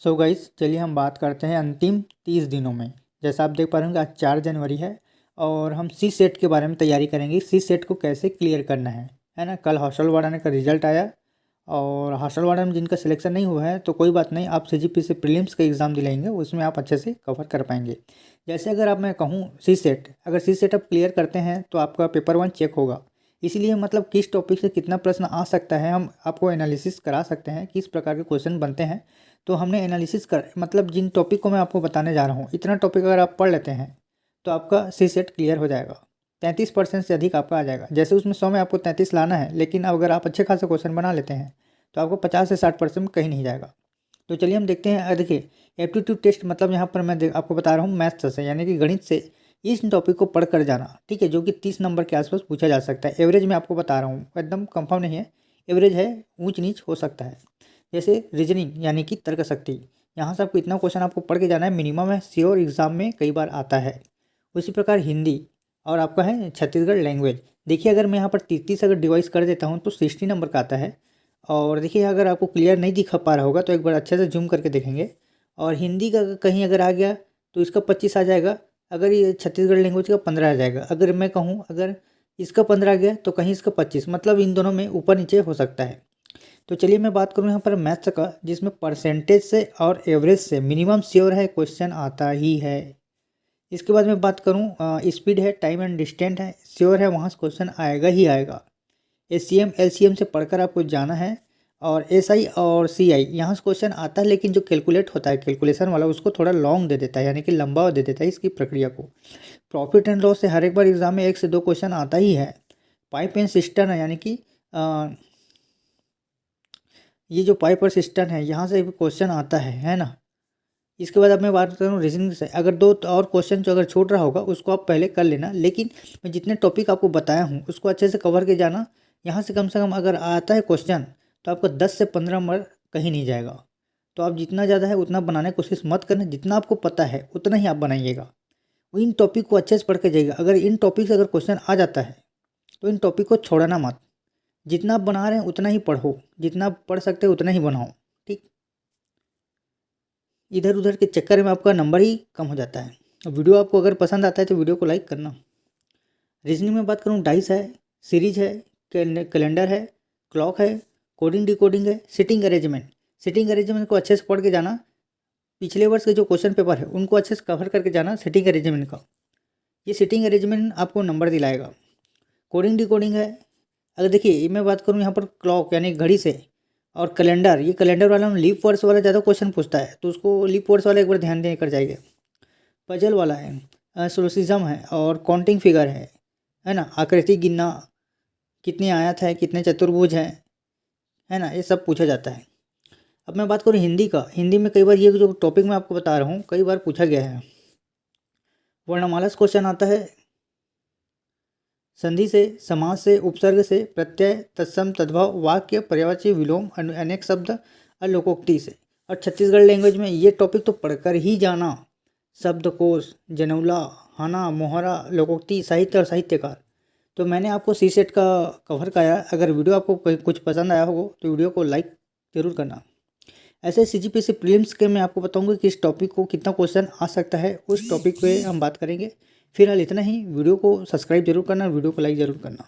So guys चलिए हम बात करते हैं अंतिम 30 दिनों में। जैसा आप देख पा रहे होंगे आज 4 जनवरी है और हम सी सेट के बारे में तैयारी करेंगे। सी सेट को कैसे क्लियर करना है ना। कल हॉस्टल वार्डन का रिजल्ट आया और हॉस्टल वार्डन में जिनका सिलेक्शन नहीं हुआ है तो कोई बात नहीं, आप सीजीपी से प्रीलिम्स का एग्ज़ाम दिलाएंगे, उसमें आप अच्छे से कवर कर पाएंगे। जैसे अगर आप मैं कहूँ सी सेट, अगर सी सेट आप क्लियर करते हैं तो आपका पेपर 1 चेक होगा। इसीलिए मतलब किस टॉपिक से कितना प्रश्न आ सकता है हम आपको एनालिसिस करा सकते हैं, किस प्रकार के क्वेश्चन बनते हैं। तो हमने एनालिसिस कर मतलब जिन टॉपिक को मैं आपको बताने जा रहा हूँ, इतना टॉपिक अगर आप पढ़ लेते हैं तो आपका सी सेट क्लियर हो जाएगा। 33% से अधिक आपका आ जाएगा। जैसे उसमें 100 में आपको 33 लाना है, लेकिन अगर आप अच्छे खासे क्वेश्चन बना लेते हैं तो आपको 50 से 60% में कहीं नहीं जाएगा। तो चलिए हम देखते हैं। देखिए एप्टीट्यूड टेस्ट मतलब यहाँ पर मैं आपको बता रहा हूँ मैथ्स से, यानी कि गणित से इस टॉपिक को पढ़ कर जाना, ठीक है, जो कि 30 नंबर के आसपास पूछा जा सकता है। एवरेज में आपको बता रहा हूँ, एकदम कंफर्म नहीं है, एवरेज है, ऊंच नीच हो सकता है। जैसे रीजनिंग यानी कि तर्क शक्ति, यहाँ से आपको इतना क्वेश्चन आपको पढ़ के जाना है, मिनिमम है, श्योर एग्जाम में कई बार आता है। उसी प्रकार हिंदी और आपका है छत्तीसगढ़ लैंग्वेज। देखिए अगर मैं यहाँ पर 33 अगर डिवाइस कर देता हूँ तो 60 नंबर का आता है। और देखिए अगर आपको क्लियर नहीं दिखा पा रहा होगा तो एक बार अच्छे से जूम करके देखेंगे। और हिंदी का कहीं अगर आ गया तो इसका 25 आ जाएगा, अगर ये छत्तीसगढ़ लैंग्वेज का 15 आ जाएगा। अगर मैं कहूँ अगर इसका 15 आ गया तो कहीं इसका 25, मतलब इन दोनों में ऊपर नीचे हो सकता है। तो चलिए मैं बात करूँ यहाँ पर मैथ्स का, जिसमें परसेंटेज से और एवरेज से मिनिमम श्योर है क्वेश्चन आता ही है। इसके बाद मैं बात करूँ स्पीड है, टाइम एंड डिस्टेंस है, श्योर है वहाँ से क्वेश्चन आएगा ही आएगा। एचसीएम एलसीएम से पढ़कर आपको जाना है। और एसआई और सीआई यहाँ से क्वेश्चन आता है, लेकिन जो कैलकुलेट होता है कैलकुलेशन वाला उसको थोड़ा लॉन्ग दे देता है, यानी कि लंबा दे देता है इसकी प्रक्रिया को। प्रॉफिट एंड लॉस से हर एक बार एग्जाम में 1 से 2 क्वेश्चन आता ही है। पाइप एंड सिस्टम है, यानी कि ये जो पाइप और सिस्टम है यहाँ से भी क्वेश्चन आता है ना। इसके बाद अब मैं बात करूँ रीजनिंग से, अगर 2 और क्वेश्चन जो अगर छूट रहा होगा उसको आप पहले कर लेना, लेकिन मैं जितने टॉपिक आपको बताया हूँ उसको अच्छे से कवर के जाना। यहाँ से कम अगर आता है क्वेश्चन तो आपको 10 से 15 नंबर कहीं नहीं जाएगा। तो आप जितना ज़्यादा है उतना बनाने की कोशिश मत करना, जितना आपको पता है उतना ही आप बनाइएगा। इन टॉपिक को अच्छे से पढ़ के जाइएगा। अगर इन टॉपिक से अगर क्वेश्चन आ जाता है तो इन टॉपिक को छोड़ना मत, जितना आप बना रहे हैं उतना ही पढ़ो, जितना आप पढ़ सकते हो उतना ही बनाओ, ठीक। इधर उधर के चक्कर में आपका नंबर ही कम हो जाता है। वीडियो आपको अगर पसंद आता है तो वीडियो को लाइक करना। रीजनिंग में बात करूँ डाइस है, सीरीज है, कैलेंडर है, क्लॉक है, कोडिंग डिकोडिंग है, सिटिंग अरेंजमेंट। सिटिंग अरेंजमेंट को अच्छे से पढ़ के जाना। पिछले वर्ष के जो क्वेश्चन पेपर है उनको अच्छे से कवर करके जाना सिटिंग अरेंजमेंट का। ये सिटिंग अरेंजमेंट आपको नंबर दिलाएगा। कोडिंग डिकोडिंग है, अगर देखिए मैं बात करूँ यहाँ पर क्लॉक यानी घड़ी से, और कैलेंडर, ये कैलेंडर वाला लीप वर्ड्स वाला ज़्यादा क्वेश्चन पूछता है तो उसको लीप वर्ड्स वाला एक बार ध्यान देकर जाइए। पजल वाला है, सोलोसिज्म है, और काउंटिंग फिगर है ना, आकृति गिनना, कितनी आयत है, कितने चतुर्भुज है ना, ये सब पूछा जाता है। अब मैं बात करूँ हिंदी का, हिंदी में कई बार ये जो टॉपिक मैं आपको बता रहा हूँ कई बार पूछा गया है। वर्णमाला से क्वेश्चन आता है, संधि से, समास से, उपसर्ग से, प्रत्यय, तत्सम, तद्भव, वाक्य, पर्यायवाची, विलोम, अनेक शब्द और लोकोक्ति से। और छत्तीसगढ़ लैंग्वेज में ये टॉपिक तो पढ़कर ही जाना। शब्दकोश, जनौला, हाना, मोहरा, लोकोक्ति, साहित्य और साहित्यकार। तो मैंने आपको सी सेट का कवर कराया। अगर वीडियो आपको कुछ पसंद आया हो तो वीडियो को लाइक जरूर करना। ऐसे सीजीपी से प्रीलिम्स के मैं आपको बताऊंगा कि इस टॉपिक को कितना क्वेश्चन आ सकता है, उस टॉपिक पे हम बात करेंगे। फिलहाल इतना ही। वीडियो को सब्सक्राइब जरूर करना, वीडियो को लाइक जरूर करना।